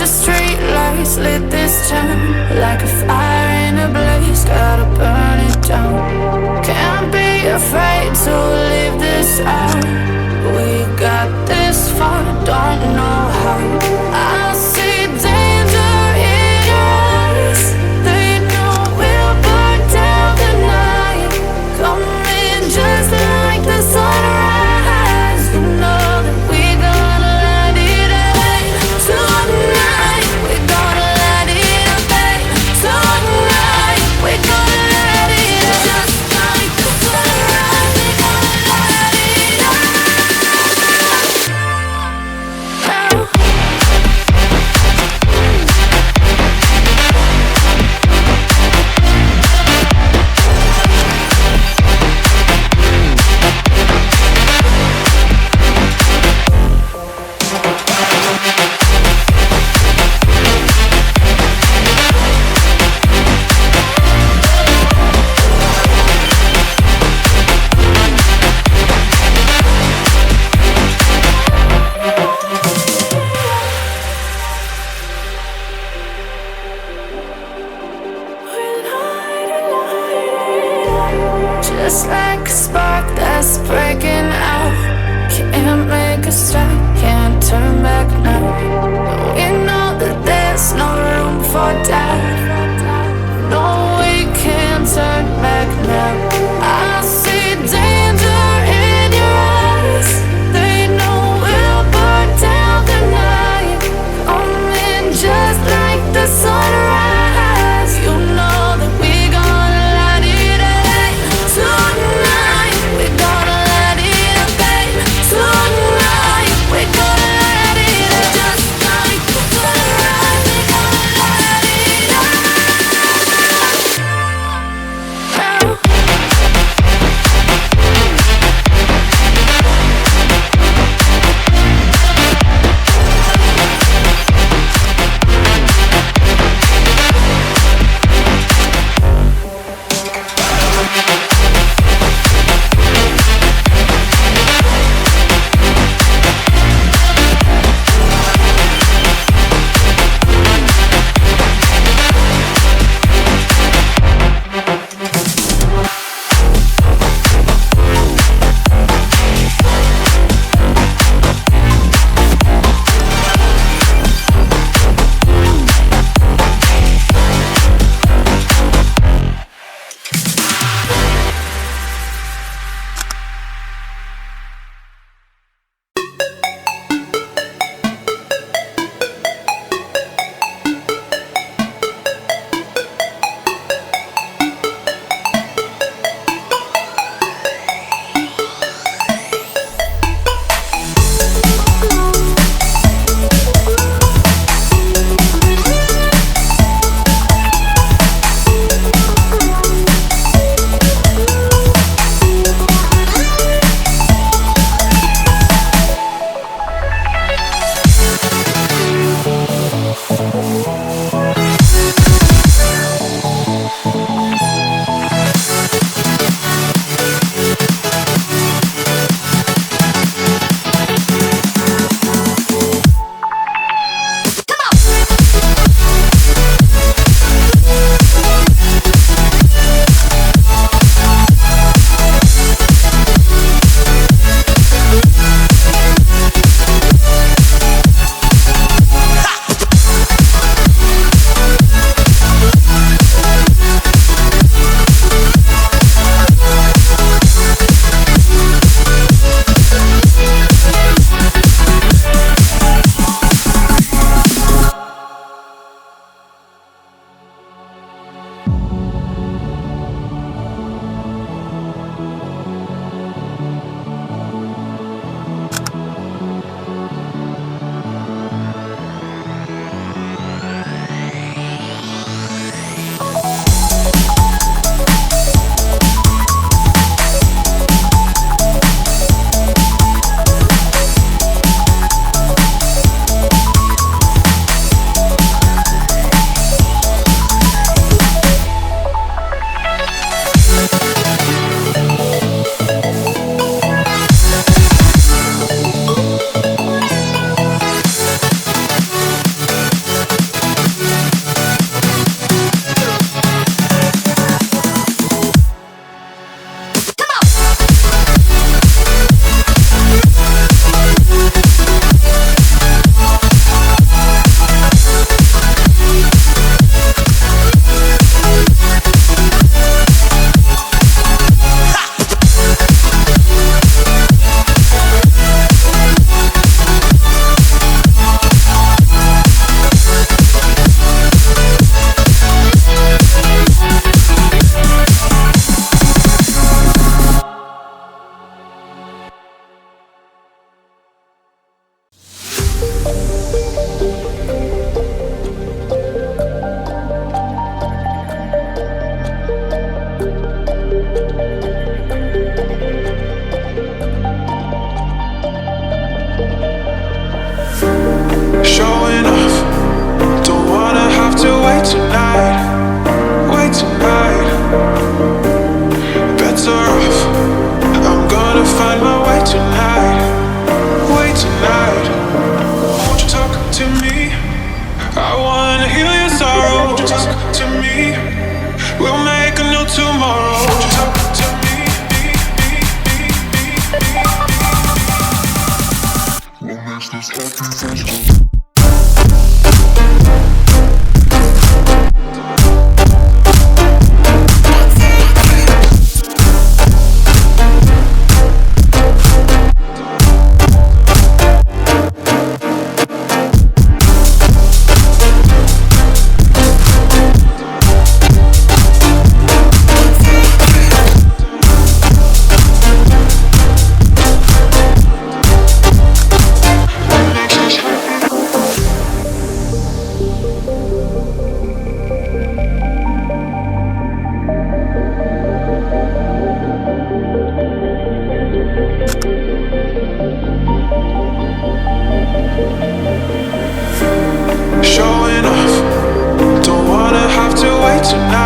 The street lights lit this town like a fire in a blaze, gotta burn it down. Can't be afraid to leave this out. We got this far, don't know how. I see danger in your eyes. They know we'll burn down the night. Coming just like the sunrise. You know that we gonna light it up tonight. We gonna light it up tonight. We gonna light it up just like the sunrise. We gonna light it up now. We'll make a new tomorrow. Just talk to me. What makes this happen faster? Showing off, don't wanna have to wait tonight.